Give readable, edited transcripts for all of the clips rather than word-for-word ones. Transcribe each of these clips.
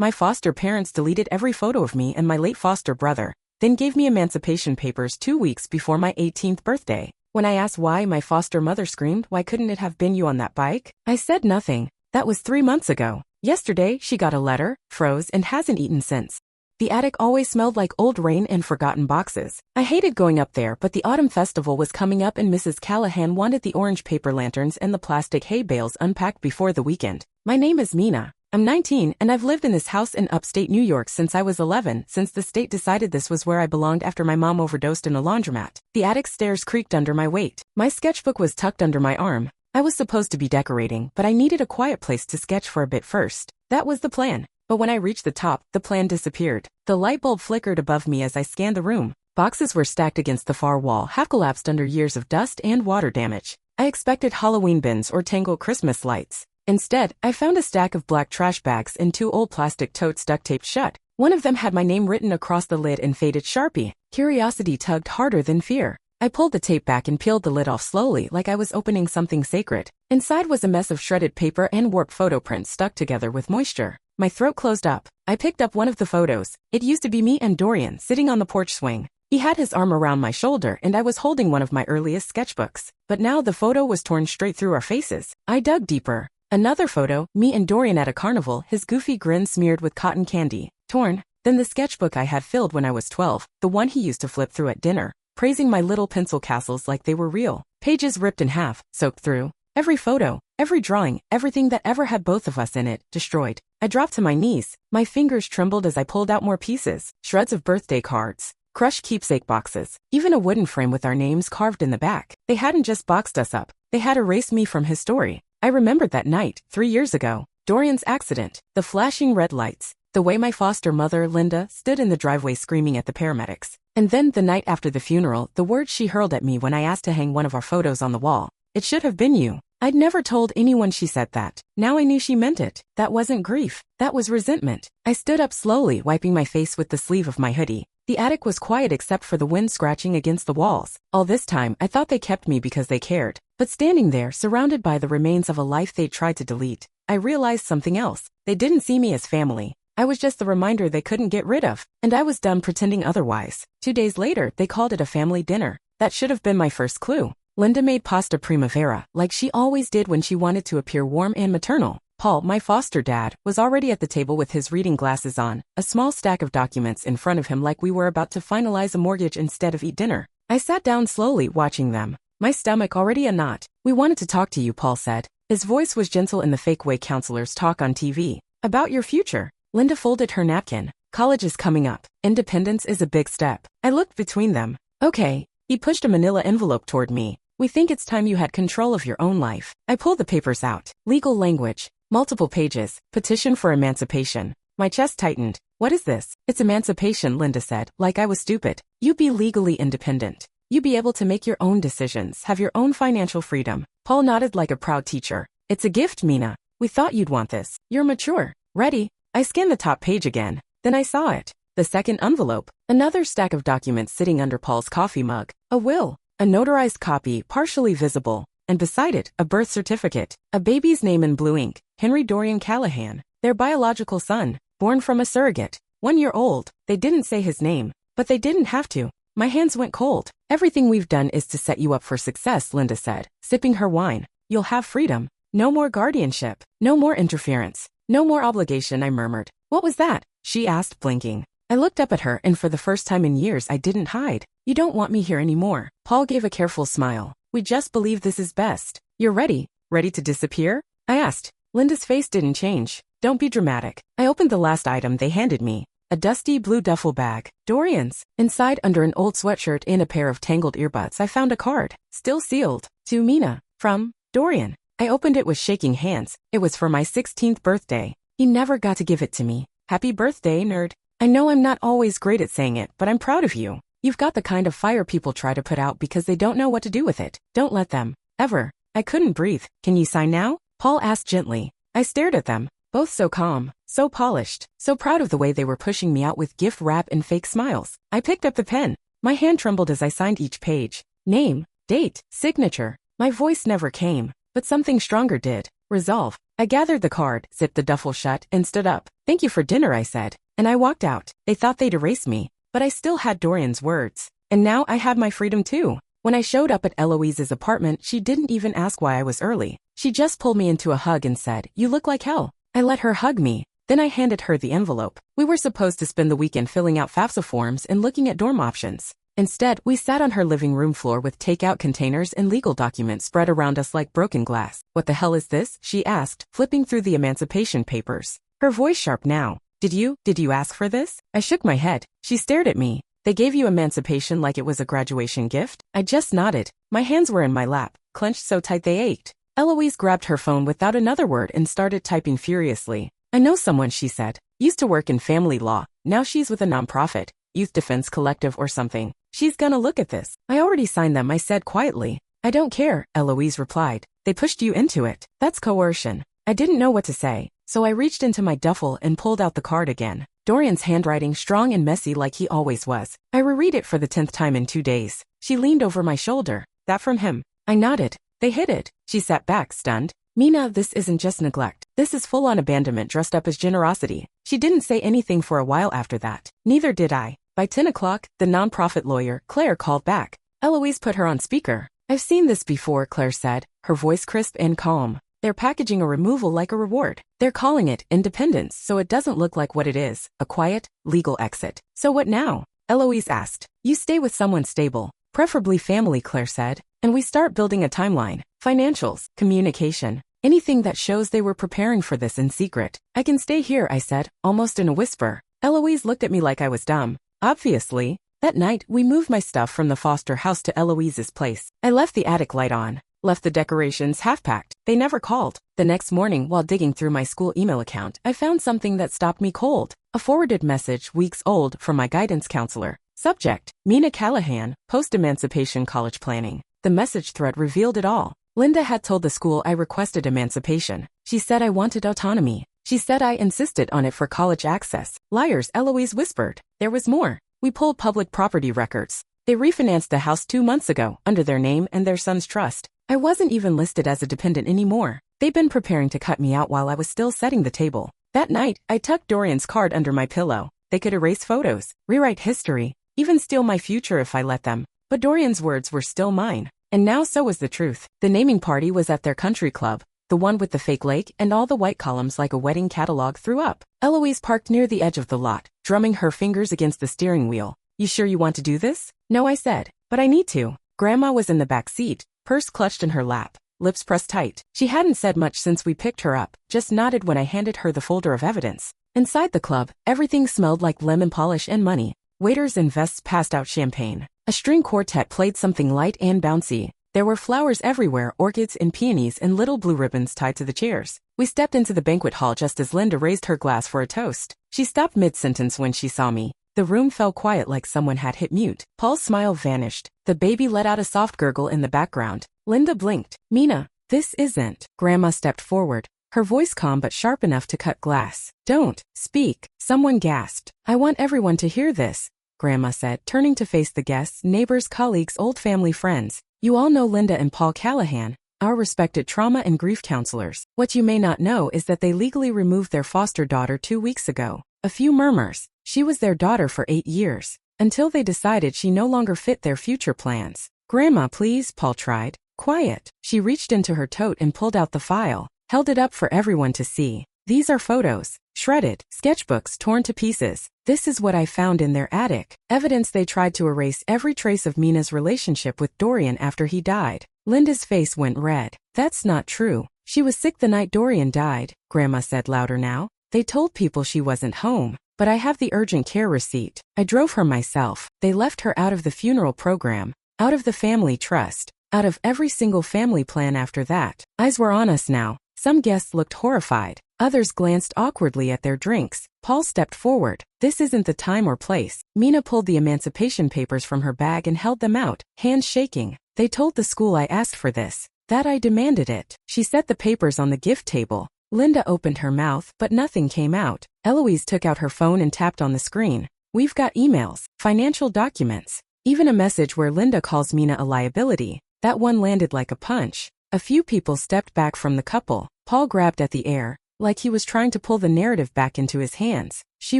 My foster parents deleted every photo of me and my late foster brother, then gave me emancipation papers 2 weeks before my 18th birthday. When I asked why, my foster mother screamed, "Why couldn't it have been you on that bike?" I said nothing. That was 3 months ago. Yesterday, she got a letter, froze, and hasn't eaten since. The attic always smelled like old rain and forgotten boxes. I hated going up there, but the autumn festival was coming up and Mrs. Callahan wanted the orange paper lanterns and the plastic hay bales unpacked before the weekend. My name is Mina. I'm 19 and I've lived in this house in upstate New York since I was 11, since the state decided this was where I belonged after my mom overdosed in a laundromat. The attic stairs creaked under my weight. My sketchbook was tucked under my arm. I was supposed to be decorating, but I needed a quiet place to sketch for a bit first. That was the plan. But when I reached the top, the plan disappeared. The light bulb flickered above me as I scanned the room. Boxes were stacked against the far wall, half collapsed under years of dust and water damage. I expected Halloween bins or tangled Christmas lights. Instead, I found a stack of black trash bags and 2 old plastic totes duct-taped shut. One of them had my name written across the lid in faded Sharpie. Curiosity tugged harder than fear. I pulled the tape back and peeled the lid off slowly like I was opening something sacred. Inside was a mess of shredded paper and warped photo prints stuck together with moisture. My throat closed up. I picked up one of the photos. It used to be me and Dorian sitting on the porch swing. He had his arm around my shoulder and I was holding one of my earliest sketchbooks. But now the photo was torn straight through our faces. I dug deeper. Another photo, me and Dorian at a carnival, his goofy grin smeared with cotton candy. Torn. Then the sketchbook I had filled when I was 12, the one he used to flip through at dinner, praising my little pencil castles like they were real. Pages ripped in half, soaked through. Every photo, every drawing, everything that ever had both of us in it, destroyed. I dropped to my knees. My fingers trembled as I pulled out more pieces. Shreds of birthday cards, crushed keepsake boxes, even a wooden frame with our names carved in the back. They hadn't just boxed us up. They had erased me from his story. I remembered that night, 3 years ago. Dorian's accident, the flashing red lights, the way my foster mother, Linda, stood in the driveway screaming at the paramedics. And then the night after the funeral, the words she hurled at me when I asked to hang one of our photos on the wall. "It should have been you." I'd never told anyone she said that. Now I knew she meant it. That wasn't grief. That was resentment. I stood up slowly, wiping my face with the sleeve of my hoodie. The attic was quiet except for the wind scratching against the walls. All this time, I thought they kept me because they cared. But standing there, surrounded by the remains of a life they'd tried to delete, I realized something else. They didn't see me as family. I was just the reminder they couldn't get rid of. And I was done pretending otherwise. 2 days later, they called it a family dinner. That should have been my first clue. Linda made pasta primavera, like she always did when she wanted to appear warm and maternal. Paul, my foster dad, was already at the table with his reading glasses on, a small stack of documents in front of him like we were about to finalize a mortgage instead of eat dinner. I sat down slowly, watching them. My stomach already a knot. "We wanted to talk to you," Paul said. His voice was gentle in the fake way counselors talk on TV. "About your future." Linda folded her napkin. "College is coming up. Independence is a big step." I looked between them. "Okay." He pushed a manila envelope toward me. "We think it's time you had control of your own life." I pulled the papers out. Legal language. Multiple pages. Petition for emancipation. My chest tightened. "What is this?" "It's emancipation," Linda said, like I was stupid. "You be legally independent. You be able to make your own decisions, have your own financial freedom." Paul nodded like a proud teacher. "It's a gift, Mina. We thought you'd want this. You're mature. Ready?" I scanned the top page again. Then I saw it. The second envelope. Another stack of documents sitting under Paul's coffee mug. A will. A notarized copy, partially visible. And beside it, a birth certificate. A baby's name in blue ink. Henry Dorian Callahan. Their biological son. Born from a surrogate. 1 year old. They didn't say his name. But they didn't have to. My hands went cold. "Everything we've done is to set you up for success," Linda said, sipping her wine. "You'll have freedom. No more guardianship. No more interference. No more obligation," I murmured. "What was that?" she asked, blinking. I looked up at her, and for the first time in years I didn't hide. "You don't want me here anymore." Paul gave a careful smile. "We just believe this is best." "You're ready? Ready to disappear?" I asked. Linda's face didn't change. "Don't be dramatic." I opened the last item they handed me. A dusty blue duffel bag. Dorian's. Inside, under an old sweatshirt and a pair of tangled earbuds, I found a card. Still sealed. "To Mina. From Dorian." I opened it with shaking hands. It was for my 16th birthday. He never got to give it to me. "Happy birthday, nerd. I know I'm not always great at saying it, but I'm proud of you. You've got the kind of fire people try to put out because they don't know what to do with it. Don't let them. Ever." I couldn't breathe. "Can you sign now?" Paul asked gently. I stared at them. Both so calm, so polished, so proud of the way they were pushing me out with gift wrap and fake smiles. I picked up the pen. My hand trembled as I signed each page. Name, date, signature. My voice never came, but something stronger did. Resolve. I gathered the card, zipped the duffel shut, and stood up. Thank you for dinner, I said. And I walked out. They thought they'd erase me, but I still had Dorian's words. And now I had my freedom too. When I showed up at Eloise's apartment, she didn't even ask why I was early. She just pulled me into a hug and said, "You look like hell." I let her hug me. Then I handed her the envelope. We were supposed to spend the weekend filling out FAFSA forms and looking at dorm options. Instead, we sat on her living room floor with takeout containers and legal documents spread around us like broken glass. "What the hell is this?" she asked, flipping through the emancipation papers. Her voice sharp now. Did you ask for this?" I shook my head. She stared at me. "They gave you emancipation like it was a graduation gift?" I just nodded. My hands were in my lap, clenched so tight they ached. Eloise grabbed her phone without another word and started typing furiously. "I know someone," she said. "Used to work in family law. Now she's with a nonprofit, Youth Defense Collective or something. She's gonna look at this." "I already signed them," I said quietly. "I don't care," Eloise replied. "They pushed you into it. That's coercion." I didn't know what to say, so I reached into my duffel and pulled out the card again. Dorian's handwriting, strong and messy like he always was. I reread it for the 10th time in 2 days. She leaned over my shoulder. "That from him?" I nodded. "They hid it." She sat back, stunned. "Mina, this isn't just neglect. This is full-on abandonment dressed up as generosity." She didn't say anything for a while after that. Neither did I. By 10 o'clock, the nonprofit lawyer, Claire, called back. Eloise put her on speaker. "I've seen this before," Claire said, her voice crisp and calm. "They're packaging a removal like a reward. They're calling it independence so it doesn't look like what it is, a quiet, legal exit." "So what now?" Eloise asked. "You stay with someone stable, preferably family," Claire said, "and we start building a timeline, financials, communication, anything that shows they were preparing for this in secret." "I can stay here," I said, almost in a whisper. Eloise looked at me like I was dumb. Obviously. That night, we moved my stuff from the foster house to Eloise's place. I left the attic light on. Left the decorations half-packed. They never called. The next morning, while digging through my school email account, I found something that stopped me cold. A forwarded message, weeks old, from my guidance counselor. Subject: Mina Callahan, Post-Emancipation College Planning. The message thread revealed it all. Linda had told the school I requested emancipation. She said I wanted autonomy. She said I insisted on it for college access. "Liars," Eloise whispered. There was more. "We pulled public property records. They refinanced the house 2 months ago, under their name and their son's trust. I wasn't even listed as a dependent anymore. They'd been preparing to cut me out while I was still setting the table." That night, I tucked Dorian's card under my pillow. They could erase photos, rewrite history, even steal my future if I let them. But Dorian's words were still mine. And now so was the truth. The naming party was at their country club, the one with the fake lake and all the white columns like a wedding catalog threw up. Eloise parked near the edge of the lot, drumming her fingers against the steering wheel. "You sure you want to do this?" "No," I said, "but I need to." Grandma was in the back seat, purse clutched in her lap, lips pressed tight. She hadn't said much since we picked her up, just nodded when I handed her the folder of evidence. Inside the club, everything smelled like lemon polish and money. Waiters in vests passed out champagne. A string quartet played something light and bouncy. There were flowers everywhere, orchids and peonies and little blue ribbons tied to the chairs. We stepped into the banquet hall just as Linda raised her glass for a toast. She stopped mid-sentence when she saw me. The room fell quiet like someone had hit mute. Paul's smile vanished. The baby let out a soft gurgle in the background. Linda blinked. "Mina, this isn't." Grandma stepped forward, her voice calm but sharp enough to cut glass. "Don't speak." Someone gasped. "I want everyone to hear this," Grandma said, turning to face the guests, neighbors, colleagues, old family friends. "You all know Linda and Paul Callahan, our respected trauma and grief counselors. What you may not know is that they legally removed their foster daughter 2 weeks ago." A few murmurs. "She was their daughter for 8 years, until they decided she no longer fit their future plans." "Grandma, please," Paul tried. "Quiet." She reached into her tote and pulled out the file, held it up for everyone to see. "These are photos, shredded, sketchbooks torn to pieces. This is what I found in their attic. Evidence they tried to erase every trace of Mina's relationship with Dorian after he died." Linda's face went red. "That's not true. She was sick the night Dorian died," Grandma said louder now. "They told people she wasn't home. But I have the urgent care receipt. I drove her myself. They left her out of the funeral program, out of the family trust, out of every single family plan after that." Eyes were on us now. Some guests looked horrified. Others glanced awkwardly at their drinks. Paul stepped forward. "This isn't the time or place." Mina pulled the emancipation papers from her bag and held them out, hands shaking. "They told the school I asked for this, that I demanded it." She set the papers on the gift table. Linda opened her mouth, but nothing came out. Eloise took out her phone and tapped on the screen. "We've got emails, financial documents, even a message where Linda calls Mina a liability." That one landed like a punch. A few people stepped back from the couple. Paul grabbed at the air, like he was trying to pull the narrative back into his hands. She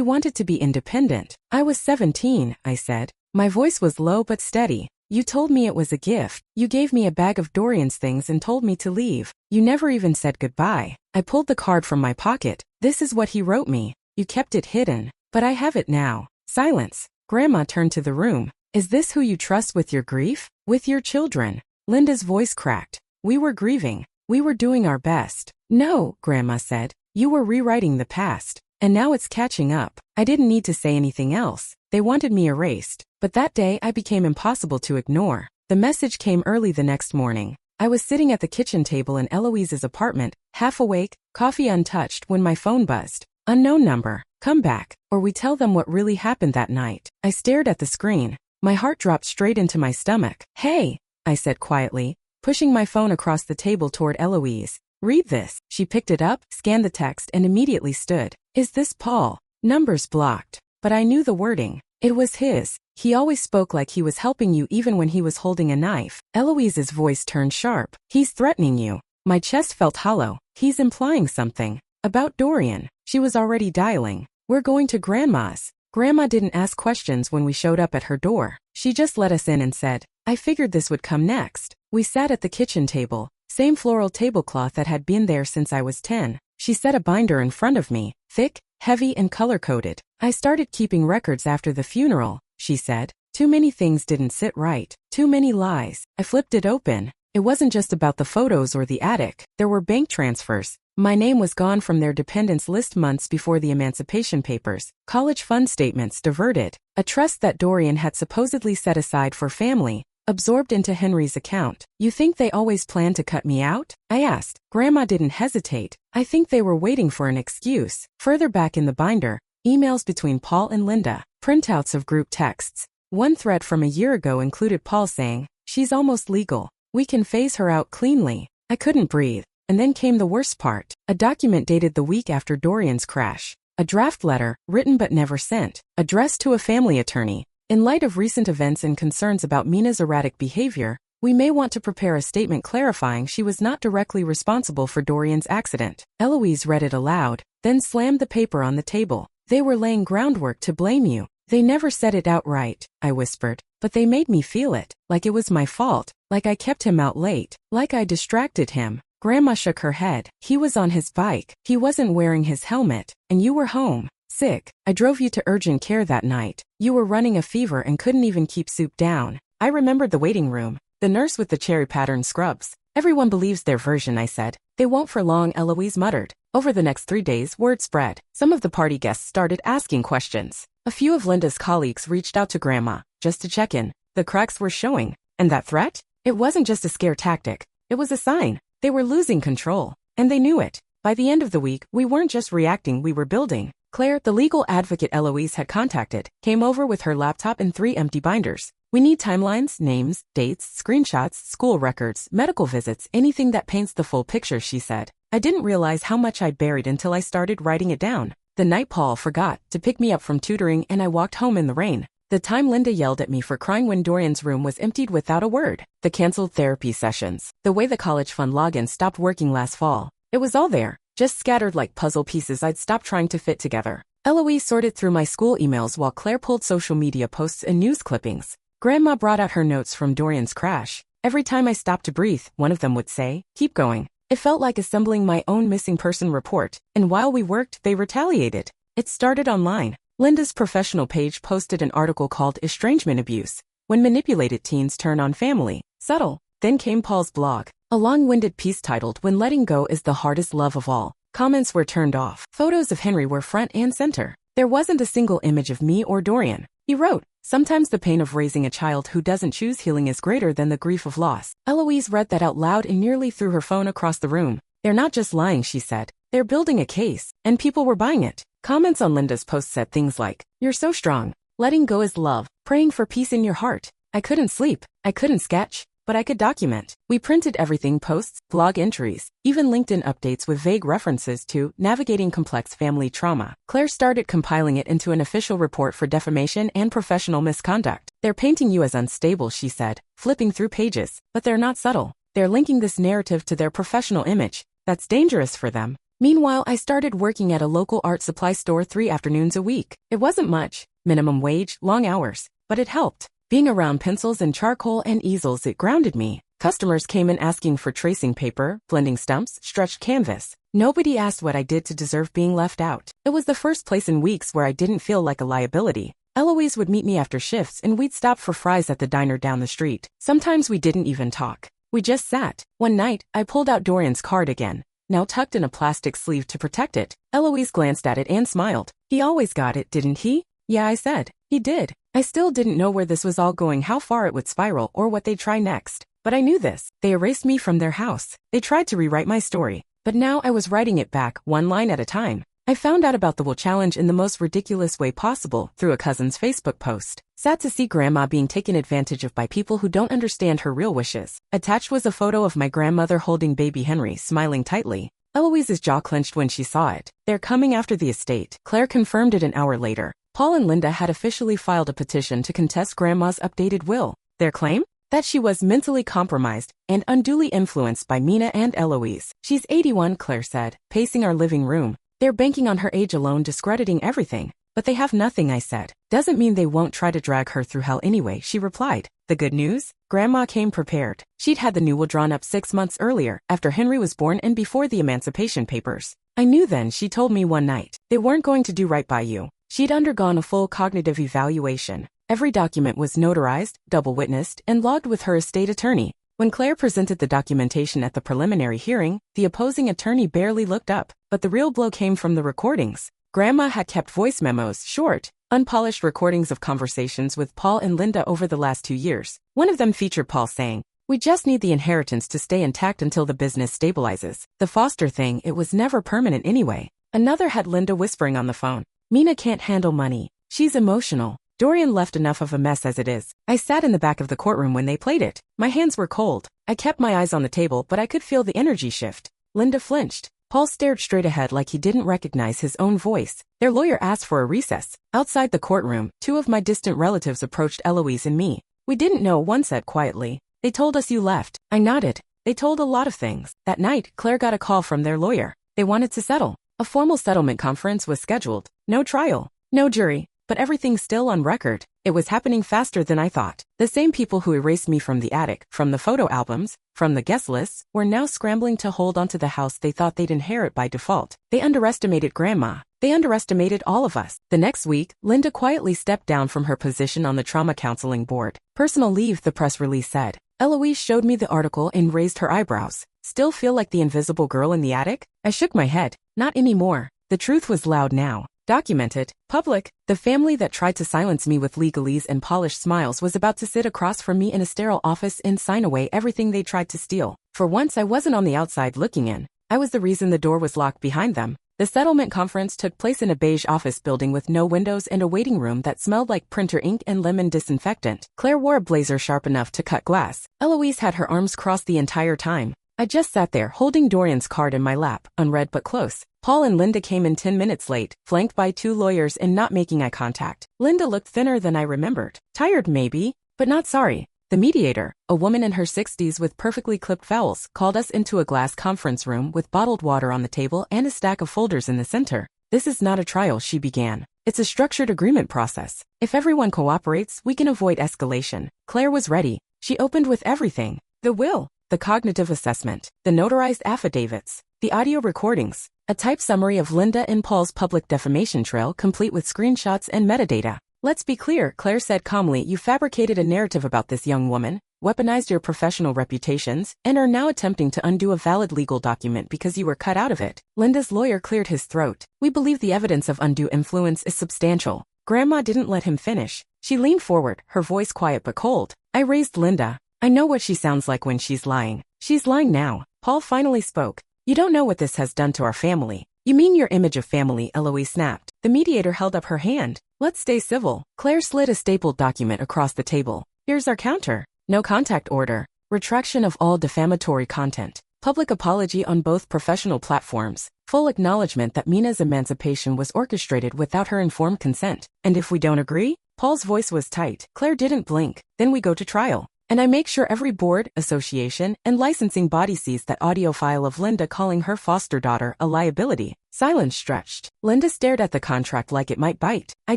wanted to be independent. I was 17, I said. My voice was low but steady. You told me it was a gift. You gave me a bag of Dorian's things and told me to leave. You never even said goodbye. I pulled the card from my pocket. This is what he wrote me. You kept it hidden. But I have it now. Silence. Grandma turned to the room. Is this who you trust with your grief? With your children? Linda's voice cracked. We were grieving. We were doing our best. No, Grandma said. You were rewriting the past. And now it's catching up. I didn't need to say anything else. They wanted me erased. But that day I became impossible to ignore. The message came early the next morning. I was sitting at the kitchen table in Eloise's apartment, half awake, coffee untouched, when my phone buzzed. Unknown number. Come back, or we tell them what really happened that night. I stared at the screen. My heart dropped straight into my stomach. Hey, I said quietly, pushing my phone across the table toward Eloise. Read this. She picked it up, scanned the text, and immediately stood. Is this Paul? Numbers blocked. But I knew the wording. It was his. He always spoke like he was helping you even when he was holding a knife. Eloise's voice turned sharp. He's threatening you. My chest felt hollow. He's implying something. About Dorian. She was already dialing. We're going to Grandma's. Grandma didn't ask questions when we showed up at her door. She just let us in and said, I figured this would come next. We sat at the kitchen table, same floral tablecloth that had been there since I was 10. She set a binder in front of me, thick, heavy, and color-coded. I started keeping records after the funeral, she said. Too many things didn't sit right. Too many lies. I flipped it open. It wasn't just about the photos or the attic. There were bank transfers. My name was gone from their dependents list months before the emancipation papers. College fund statements diverted. A trust that Dorian had supposedly set aside for family, absorbed into Henry's account. You think they always planned to cut me out? I asked. Grandma didn't hesitate. I think they were waiting for an excuse. Further back in the binder, emails between Paul and Linda, printouts of group texts. One thread from a year ago included Paul saying, she's almost legal. We can phase her out cleanly. I couldn't breathe. And then came the worst part. A document dated the week after Dorian's crash. A draft letter, written but never sent, addressed to a family attorney. In light of recent events and concerns about Mina's erratic behavior, we may want to prepare a statement clarifying she was not directly responsible for Dorian's accident. Eloise read it aloud, then slammed the paper on the table. They were laying groundwork to blame you. They never said it outright, I whispered, but they made me feel it, like it was my fault, like I kept him out late, like I distracted him. Grandma shook her head. He was on his bike. He wasn't wearing his helmet. And you were home, sick. I drove you to urgent care that night. You were running a fever and couldn't even keep soup down. I remembered the waiting room, the nurse with the cherry pattern scrubs. Everyone believes their version, I said. They won't for long, Eloise muttered. Over the next 3 days, word spread. Some of the party guests started asking questions. A few of Linda's colleagues reached out to Grandma, just to check in. The cracks were showing. And that threat? It wasn't just a scare tactic. It was a sign. They were losing control. And they knew it. By the end of the week, we weren't just reacting, we were building. Claire, the legal advocate Eloise had contacted, came over with her laptop and 3 empty binders. We need timelines, names, dates, screenshots, school records, medical visits, anything that paints the full picture, she said. I didn't realize how much I'd buried until I started writing it down. The night Paul forgot to pick me up from tutoring and I walked home in the rain. The time Linda yelled at me for crying when Dorian's room was emptied without a word. The canceled therapy sessions. The way the college fund login stopped working last fall. It was all there, just scattered like puzzle pieces I'd stopped trying to fit together. Eloise sorted through my school emails while Claire pulled social media posts and news clippings. Grandma brought out her notes from Dorian's crash. Every time I stopped to breathe, one of them would say, keep going. It felt like assembling my own missing person report, and while we worked, they retaliated. It started online. Linda's professional page posted an article called Estrangement Abuse, When Manipulated Teens Turn on Family. Subtle. Then came Paul's blog, a long-winded piece titled When Letting Go is the Hardest Love of All. Comments were turned off. Photos of Henry were front and center. There wasn't a single image of me or Dorian. He wrote, sometimes the pain of raising a child who doesn't choose healing is greater than the grief of loss. Eloise read that out loud and nearly threw her phone across the room. They're not just lying, she said. They're building a case, and people were buying it. Comments on Linda's post said things like, you're so strong. Letting go is love. Praying for peace in your heart. I couldn't sleep. I couldn't sketch. But I could document. We printed everything, posts, blog entries, even LinkedIn updates with vague references to navigating complex family trauma. Claire started compiling it into an official report for defamation and professional misconduct. They're painting you as unstable, she said, flipping through pages. But they're not subtle. They're linking this narrative to their professional image. That's dangerous for them. Meanwhile, I started working at a local art supply store 3 afternoons a week. It wasn't much, minimum wage, long hours, but it helped. Being around pencils and charcoal and easels, it grounded me. Customers came in asking for tracing paper, blending stumps, stretched canvas. Nobody asked what I did to deserve being left out. It was the first place in weeks where I didn't feel like a liability. Eloise would meet me after shifts and we'd stop for fries at the diner down the street. Sometimes we didn't even talk. We just sat. One night, I pulled out Dorian's card again, now tucked in a plastic sleeve to protect it. Eloise glanced at it and smiled. He always got it, didn't he? Yeah, I said. He did. I still didn't know where this was all going, how far it would spiral, or what they'd try next. But I knew this. They erased me from their house. They tried to rewrite my story. But now I was writing it back, one line at a time. I found out about the will challenge in the most ridiculous way possible, through a cousin's Facebook post. Sad to see Grandma being taken advantage of by people who don't understand her real wishes. Attached was a photo of my grandmother holding baby Henry, smiling tightly. Eloise's jaw clenched when she saw it. They're coming after the estate. Claire confirmed it an hour later. Paul and Linda had officially filed a petition to contest Grandma's updated will. Their claim? That she was mentally compromised and unduly influenced by Mina and Eloise. She's 81, Claire said, pacing our living room. They're banking on her age alone, discrediting everything. But they have nothing, I said. Doesn't mean they won't try to drag her through hell anyway, she replied. The good news? Grandma came prepared. She'd had the new will drawn up 6 months earlier, after Henry was born and before the Emancipation Papers. I knew then, she told me one night. They weren't going to do right by you. She'd undergone a full cognitive evaluation. Every document was notarized, double-witnessed, and logged with her estate attorney. When Claire presented the documentation at the preliminary hearing, the opposing attorney barely looked up. But the real blow came from the recordings. Grandma had kept voice memos, short, unpolished recordings of conversations with Paul and Linda over the last 2 years. One of them featured Paul saying, "We just need the inheritance to stay intact until the business stabilizes. The foster thing, it was never permanent anyway." Another had Linda whispering on the phone, "Mina can't handle money. She's emotional. Dorian left enough of a mess as it is." I sat in the back of the courtroom when they played it. My hands were cold. I kept my eyes on the table, but I could feel the energy shift. Linda flinched. Paul stared straight ahead like he didn't recognize his own voice. Their lawyer asked for a recess. Outside the courtroom, 2 of my distant relatives approached Eloise and me. "We didn't know," one said quietly. "They told us you left." I nodded. They told a lot of things. That night, Claire got a call from their lawyer. They wanted to settle. A formal settlement conference was scheduled. No trial. No jury. But everything's still on record. It was happening faster than I thought. The same people who erased me from the attic, from the photo albums, from the guest lists, were now scrambling to hold onto the house they thought they'd inherit by default. They underestimated Grandma. They underestimated all of us. The next week, Linda quietly stepped down from her position on the trauma counseling board. Personal leave, the press release said. Eloise showed me the article and raised her eyebrows. Still feel like the invisible girl in the attic? I shook my head. Not anymore. The truth was loud now. Documented, public. The family that tried to silence me with legalese and polished smiles was about to sit across from me in a sterile office and sign away everything they tried to steal. For once, I wasn't on the outside looking in. I was the reason the door was locked behind them. The settlement conference took place in a beige office building with no windows and a waiting room that smelled like printer ink and lemon disinfectant. Claire wore a blazer sharp enough to cut glass. Eloise had her arms crossed the entire time. I just sat there, holding Dorian's card in my lap, unread but close. Paul and Linda came in 10 minutes late, flanked by 2 lawyers and not making eye contact. Linda looked thinner than I remembered. Tired maybe, but not sorry. The mediator, a woman in her 60s with perfectly clipped vowels, called us into a glass conference room with bottled water on the table and a stack of folders in the center. "This is not a trial," she began. "It's a structured agreement process. If everyone cooperates, we can avoid escalation." Claire was ready. She opened with everything. The will, the cognitive assessment, the notarized affidavits, the audio recordings, a typed summary of Linda and Paul's public defamation trail complete with screenshots and metadata. "Let's be clear," Claire said calmly, "you fabricated a narrative about this young woman, weaponized your professional reputations, and are now attempting to undo a valid legal document because you were cut out of it." Linda's lawyer cleared his throat. "We believe the evidence of undue influence is substantial." Grandma didn't let him finish. She leaned forward, her voice quiet but cold. I raised Linda. "I know what she sounds like when she's lying. She's lying now." Paul finally spoke. "You don't know what this has done to our family." "You mean your image of family," Eloise snapped. The mediator held up her hand. "Let's stay civil." Claire slid a stapled document across the table. "Here's our counter. No contact order. Retraction of all defamatory content. Public apology on both professional platforms. Full acknowledgement that Mina's emancipation was orchestrated without her informed consent. And if we don't agree?" Paul's voice was tight. Claire didn't blink. "Then we go to trial. And I make sure every board, association, and licensing body sees that audio file of Linda calling her foster daughter a liability. Silence stretched. Linda stared at the contract like it might bite. I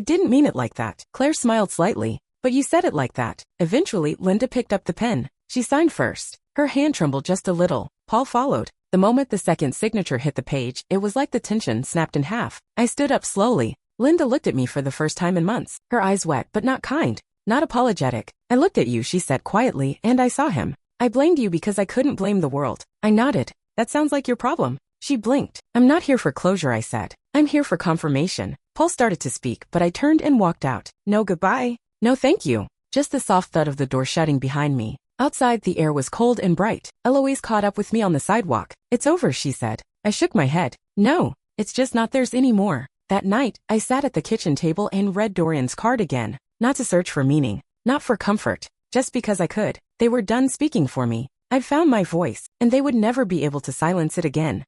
didn't mean it like that. Claire smiled slightly. But you said it like that. Eventually, Linda picked up the pen. She signed first. Her hand trembled just a little. Paul followed. The moment the second signature hit the page, it was like the tension snapped in half. I stood up slowly. Linda looked at me for the first time in months. Her eyes wet but not kind. Not apologetic. I looked at you, she said quietly, and I saw him. I blamed you because I couldn't blame the world. I nodded. That sounds like your problem. She blinked. I'm not here for closure, I said. I'm here for confirmation. Paul started to speak, but I turned and walked out. No goodbye. No thank you. Just the soft thud of the door shutting behind me. Outside, the air was cold and bright. Eloise caught up with me on the sidewalk. It's over, she said. I shook my head. No, it's just not theirs anymore. That night, I sat at the kitchen table and read Dorian's card again. Not to search for meaning. Not for comfort. Just because I could. They were done speaking for me. I'd found my voice, and they would never be able to silence it again.